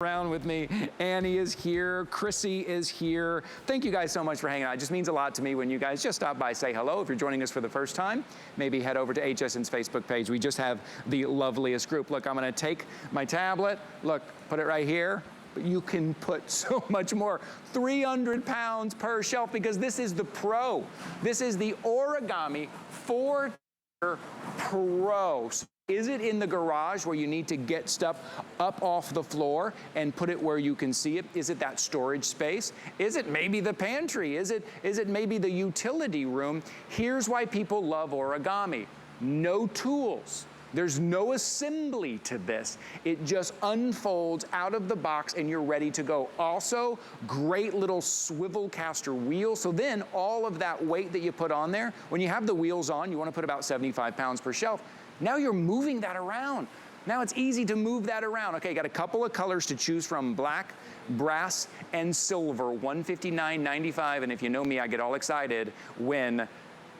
around with me. Annie is here, Chrissy is here. Thank you guys so much for hanging out. It just means a lot to me when you guys just stop by, say hello. If you're joining us for the first time, maybe head over to HSN's Facebook page. We just have the loveliest group. Look, I'm gonna take my tablet, look, put it right here. But you can put so much more. 300 pounds per shelf because this is the Pro. This is the Origami 4-tier Pro. Is it in the garage where you need to get stuff up off the floor and put it where you can see it? Is it that storage space? Is it maybe the pantry? Is it maybe the utility room? Here's why people love Origami. No tools. There's no assembly to this. It just unfolds out of the box and you're ready to go. Also, great little swivel caster wheel. So then all of that weight that you put on there, when you have the wheels on, you want to put about 75 pounds per shelf. Now you're moving that around. Now it's easy to move that around. Okay, got a couple of colors to choose from: black, brass, and silver, $159.95. And if you know me, I get all excited when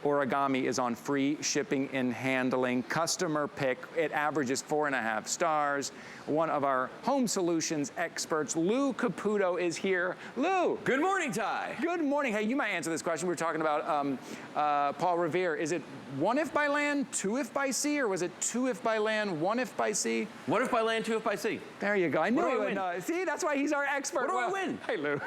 Origami is on free shipping and handling. Customer pick, it averages 4.5 stars. One of our home solutions experts, Lou Caputo, is here. Lou. Good morning, Ty. Good morning. Hey, you might answer this question. We were talking about Paul Revere. Is it 1 if by land, 2 if by sea, or was it 2 if by land, 1 if by sea? 1 if by land, 2 if by sea. There you go. I knew he would know. See, that's why he's our expert. What do I win? Hey, Lou.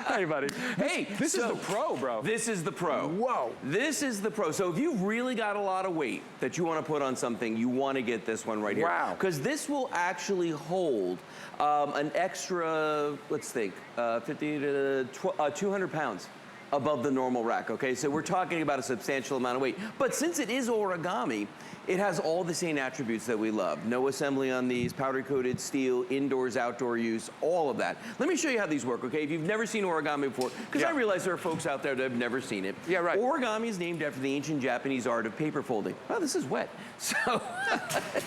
Hey, buddy. Hey, this is the Pro, bro. This is the Pro. Whoa. This is the Pro. So if you've really got a lot of weight that you want to put on something, you want to get this one right here. Wow. Because this will actually hold an extra, let's think, 50 to 200 pounds above the normal rack, okay? So we're talking about a substantial amount of weight. But since it is Origami, it has all the same attributes that we love. No assembly on these, powder-coated steel, indoors, outdoor use, all of that. Let me show you how these work, okay? If you've never seen Origami before, because I realize there are folks out there that have never seen it. Yeah, right. Origami is named after the ancient Japanese art of paper folding. Oh, this is wet. So,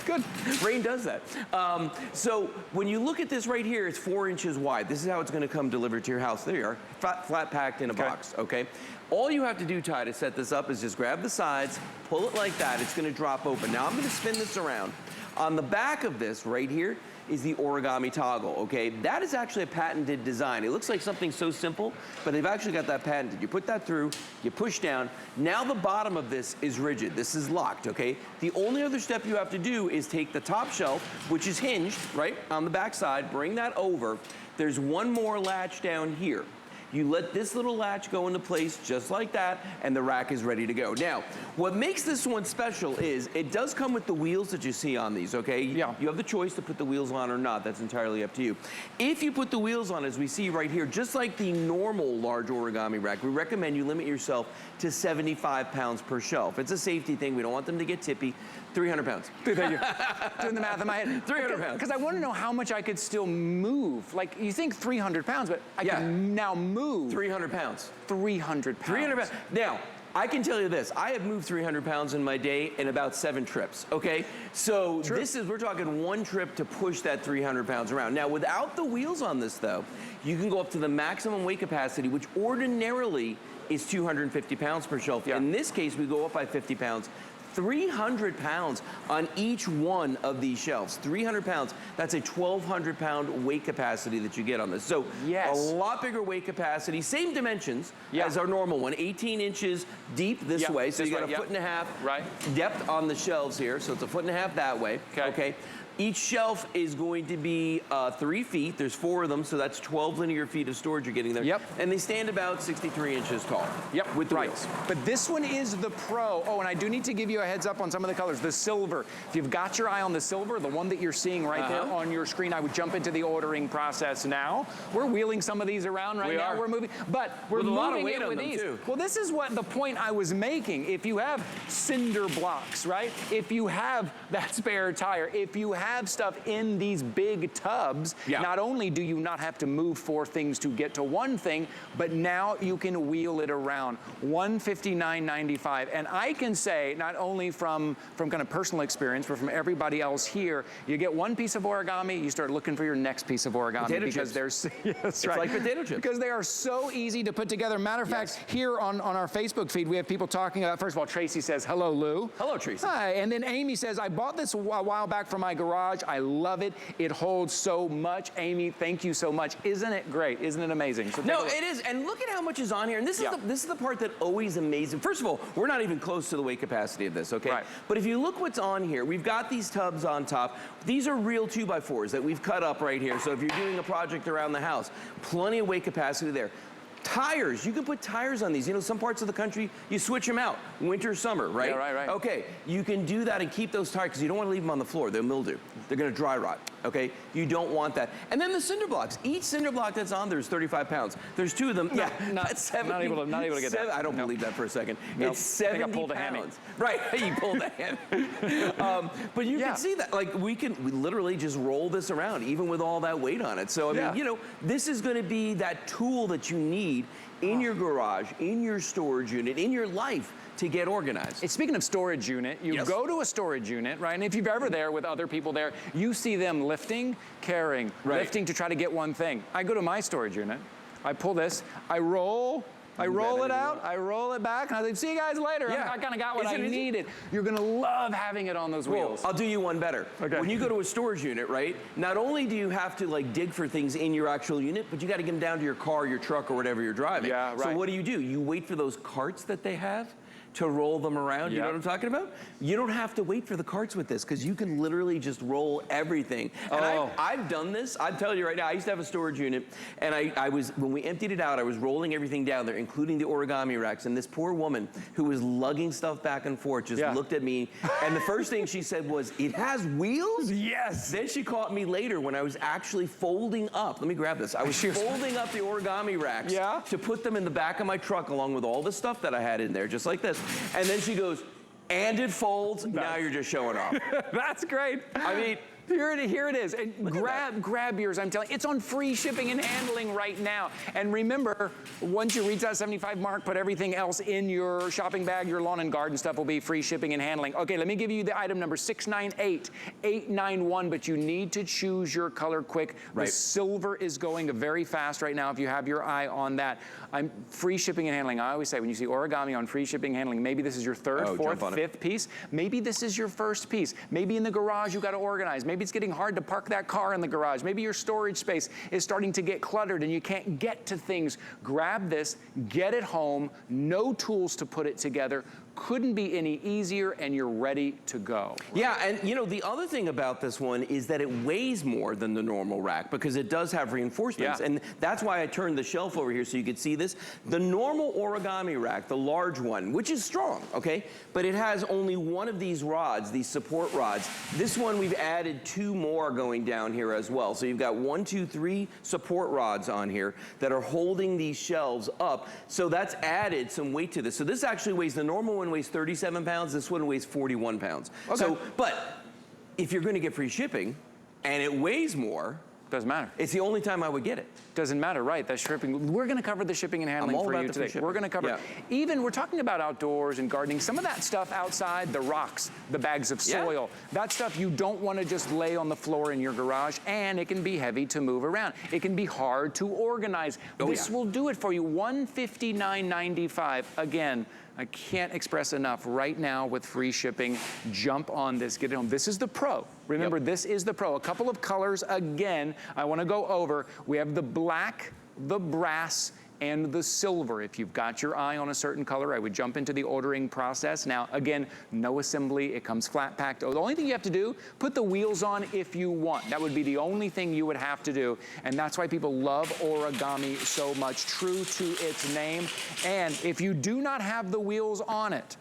good. Rain does that. So when you look at this right here, it's 4 inches wide. This is how it's gonna come delivered to your house. There you are, flat packed in a box, okay? All you have to do, Ty, to set this up is just grab the sides, pull it like that, it's gonna drop open. Now I'm gonna spin this around. On the back of this right here is the Origami toggle, okay? That is actually a patented design. It looks like something so simple, but they've actually got that patented. You put that through, you push down. Now the bottom of this is rigid. This is locked, okay? The only other step you have to do is take the top shelf, which is hinged, right, on the back side, bring that over. There's one more latch down here. You let this little latch go into place just like that, and the rack is ready to go. Now, what makes this one special is it does come with the wheels that you see on these, okay? Yeah. You have the choice to put the wheels on or not. That's entirely up to you. If you put the wheels on, as we see right here, just like the normal large Origami rack, we recommend you limit yourself to 75 pounds per shelf. It's a safety thing. We don't want them to get tippy. 300 pounds. Thank you. Doing the math in my head. 300 pounds. Because I want to know how much I could still move. Like, you think 300 pounds, but I can now move. 300 pounds. 300 pounds. 300 pounds. Now, I can tell you this, I have moved 300 pounds in my day in about 7 trips, okay? So we're talking 1 trip to push that 300 pounds around. Now, without the wheels on this though, you can go up to the maximum weight capacity, which ordinarily is 250 pounds per shelf. Yeah. In this case, we go up by 50 pounds. 300 pounds on each one of these shelves. 300 pounds, that's a 1,200 pound weight capacity that you get on this. So a lot bigger weight capacity, same dimensions as our normal one, 18 inches deep this way. So you got a 1.5 foot depth on the shelves here. So it's a 1.5 foot that way, okay? Each shelf is going to be 3 feet. There's 4 of them, so that's 12 linear feet of storage you're getting there. Yep. And they stand about 63 inches tall. Yep. With the wheels. But this one is the Pro. Oh, and I do need to give you a heads up on some of the colors. The silver. If you've got your eye on the silver, the one that you're seeing right there on your screen, I would jump into the ordering process now. We're wheeling some of these around right now. We're moving, but we're moving a lot of weight on them too. Well, this is what the point I was making. If you have cinder blocks, right? If you have that spare tire, if you have stuff in these big tubs, not only do you not have to move 4 things to get to one thing, but now you can wheel it around. $159.95. And I can say, not only from kind of personal experience, but from everybody else here, you get 1 piece of Origami, you start looking for your next piece of Origami. Potato because chips. There's, it's like potato chips. Because they are so easy to put together. Matter of fact, here on our Facebook feed, we have people talking about, first of all, Tracy says, hello, Lou. Hello, Tracy. Hi, and then Amy says, I bought this a while back for my garage. garage. I love it. It holds so much. Amy, thank you so much. Isn't it great? Isn't it amazing? So no, it is. And look at how much is on here. And this is the part that always amazes me. First of all, we're not even close to the weight capacity of this, okay? Right. But if you look what's on here, we've got these tubs on top. These are real 2x4s that we've cut up right here. So if you're doing a project around the house, plenty of weight capacity there. Tires, you can put tires on these. You know, some parts of the country, you switch them out, winter, summer, right? Yeah, right. Okay, you can do that and keep those tires, because you don't want to leave them on the floor. They'll mildew. They're going to dry rot, okay? You don't want that. And then the cinder blocks. Each cinder block that's on there is 35 pounds. There's 2 of them. That's 70. Not able to get that. I don't believe that for a second. Nope. It's 70 I pulled pounds. A hammy. Right, you pulled a hammy. But you can see that. Like, we literally just roll this around, even with all that weight on it. So, I mean, you know, this is going to be that tool that you need in your garage, in your storage unit, in your life to get organized. And speaking of storage unit, you go to a storage unit, right? And if you've ever there with other people there, you see them lifting, carrying, lifting to try to get one thing. I go to my storage unit, I pull this, I roll it out, I roll it back, and I think, see you guys later. I kind of got what I needed. You're gonna love having it on those wheels. I'll do you one better. Okay. When you go to a storage unit, right, not only do you have to like dig for things in your actual unit, but you gotta get them down to your car, your truck, or whatever you're driving. Yeah, right. So what do? You wait for those carts that they have to roll them around. You know what I'm talking about? You don't have to wait for the carts with this, because you can literally just roll everything. And I've done this. I'm telling you right now, I used to have a storage unit, and I was, when we emptied it out, I was rolling everything down there, including the origami racks, and this poor woman who was lugging stuff back and forth just looked at me, and the first thing she said was, "It has wheels?" Yes. Then she caught me later when I was actually folding up. Let me grab this. I was folding up the origami racks to put them in the back of my truck along with all the stuff that I had in there, just like this. And then she goes, "And it folds." Now you're just showing off. That's great. I mean, here it is. And grab yours. I'm telling you, it's on free shipping and handling right now. And remember, once you reach that 75 mark, put everything else in your shopping bag. Your lawn and garden stuff will be free shipping and handling. Okay, let me give you the item number 698891, but you need to choose your color quick. The silver is going very fast right now if you have your eye on that. Free shipping and handling. I always say, when you see origami on free shipping and handling, maybe this is your third, fourth, fifth piece. Maybe this is your first piece. Maybe in the garage you got to organize. Maybe it's getting hard to park that car in the garage. Maybe your storage space is starting to get cluttered and you can't get to things. Grab this, get it home, no tools to put it together. Couldn't be any easier, and you're ready to go. Yeah, and you know, the other thing about this one is that it weighs more than the normal rack, because it does have reinforcements. And that's why I turned the shelf over here so you could see this. The normal origami rack, the large one, which is strong, okay, but it has only one of these rods, these support rods. This one, we've added 2 more going down here as well. So you've got 1, 2, 3 support rods on here that are holding these shelves up. So that's added some weight to this. So this actually weighs, the normal one weighs 37 pounds, this one weighs 41 pounds. Okay. So, but if you're gonna get free shipping and it weighs more, doesn't matter. It's the only time I would get it. Doesn't matter, right? That's shipping. We're going to cover the shipping and handling for you today. We're going to cover, even we're talking about outdoors and gardening, some of that stuff outside, the rocks, the bags of soil, that stuff you don't want to just lay on the floor in your garage, and it can be heavy to move around. It can be hard to organize. This will do it for you. $159.95. Again, I can't express enough right now with free shipping. Jump on this, get it home. This is the Pro. Remember, this is the Pro. A couple of colors again I want to go over. We have the black, the brass, and the silver. If you've got your eye on a certain color, I would jump into the ordering process. Now, again, no assembly, it comes flat packed. The only thing you have to do, put the wheels on if you want. That would be the only thing you would have to do. And that's why people love origami so much, true to its name. And if you do not have the wheels on it,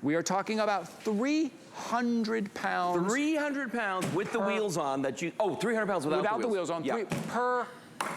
we are talking about 300 pounds. 300 pounds with the wheels on that you, 300 pounds without the wheels on. Per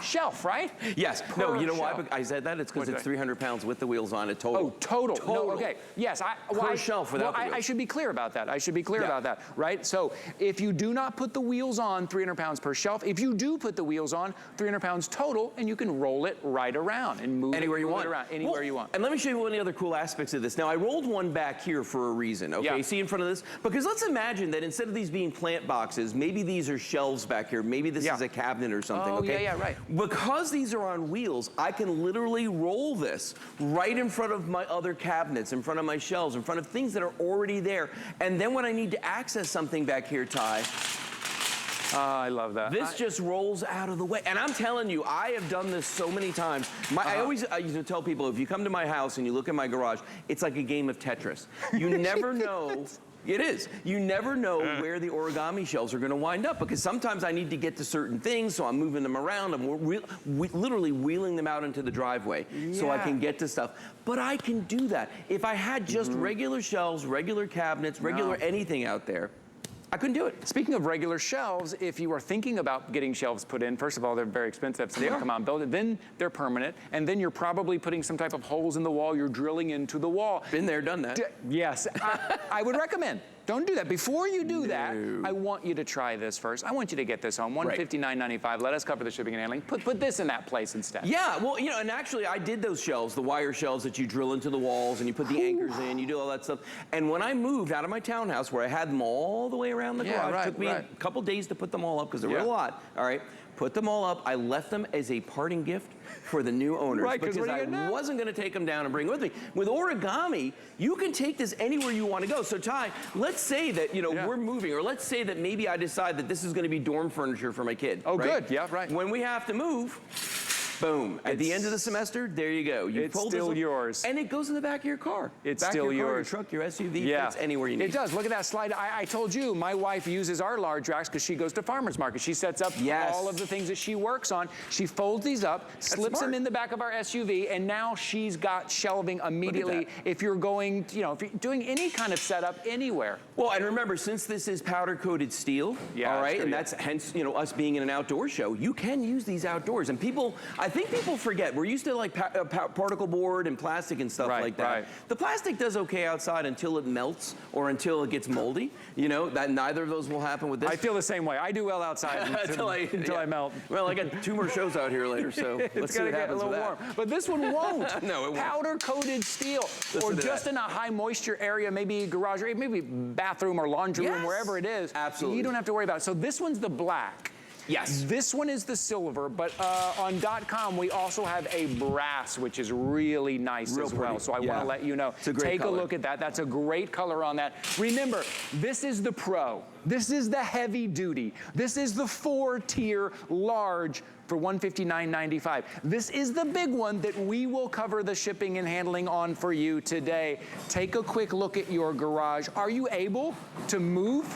shelf, right? Yes. No, you know why I said that? It's because it's 300 pounds with the wheels on it total. Oh, total. No, okay. Yes. Per shelf without the wheels. I should be clear about that. I should be clear about that, right? So if you do not put the wheels on, 300 pounds per shelf. If you do put the wheels on, 300 pounds total, and you can roll it right around and move anywhere you want. It around anywhere you want. And let me show you one of the other cool aspects of this. Now, I rolled one back here for a reason, okay? See in front of this? Because let's imagine that instead of these being plant boxes, maybe these are shelves back here. Maybe this is a cabinet or something, okay? Yeah, right. Because these are on wheels, I can literally roll this right in front of my other cabinets, in front of my shelves, in front of things that are already there. And then when I need to access something back here, Ty, Oh, I love that. This just rolls out of the way. And I'm telling you, I have done this so many times. I used to tell people, if you come to my house and you look in my garage, it's like a game of Tetris. You never know. It is. You never know where the origami shelves are going to wind up, because sometimes I need to get to certain things, so I'm moving them around. I'm literally wheeling them out into the driveway so I can get to stuff. But I can do that. If I had just regular shelves, regular cabinets, regular anything out there, I couldn't do it. Speaking of regular shelves, if you are thinking about getting shelves put in, first of all, they're very expensive, so they come out and build it. Then they're permanent, and then you're probably putting some type of holes in the wall. You're drilling into the wall. Been there, done that. Yes, I would recommend. Don't do that. Before you do that, I want you to try this first. I want you to get this home, $159.95. Let us cover the shipping and handling. Put this in that place instead. Yeah, well, you know, and actually I did those shelves, the wire shelves that you drill into the walls and you put the anchors in, you do all that stuff. And when I moved out of my townhouse where I had them all the way around the garage, it took me a couple days to put them all up because there were a lot, all right? Put them all up. I left them as a parting gift for the new owners because I wasn't going to take them down and bring with me. With origami, you can take this anywhere you want to go. So Ty, let's say that, you know, we're moving, or let's say that maybe I decide that this is going to be dorm furniture for my kid. Oh, good. Yeah, right. When we have to move, boom. At the end of the semester, there you go. You it's still yours. And it goes in the back of your car. It's still yours. Your truck, your SUV, fits anywhere you need. It does. Look at that slide. I told you, my wife uses our large racks because she goes to farmer's market. She sets up all of the things that she works on. She folds these up, slips them in the back of our SUV, and now she's got shelving immediately if you're going, you know, if you're doing any kind of setup anywhere. Well, and remember, since this is powder-coated steel, all right, and that's hence, you know, us being in an outdoor show, you can use these outdoors. And people, I think people forget, we're used to like particle board and plastic and stuff like that. The plastic does okay outside until it melts or until it gets moldy. You know, that neither of those will happen with this. I feel the same way. I do well outside until I melt. Well, I got 2 more shows out here later, so let's see what happens with that. But this one won't. No, it won't. Powder-coated steel, or just in a high moisture area, maybe garage, or maybe bathroom or laundry room, wherever it is. Absolutely. You don't have to worry about it. So this one's the black. Yes. This one is the silver, but on .com we also have a brass, which is really nice as well. So I want to let you know. It's a great color. Take a look at that. That's a great color on that. Remember, this is the Pro. This is the heavy duty. This is the 4-tier large for $159.95. This is the big one that we will cover the shipping and handling on for you today. Take a quick look at your garage. Are you able to move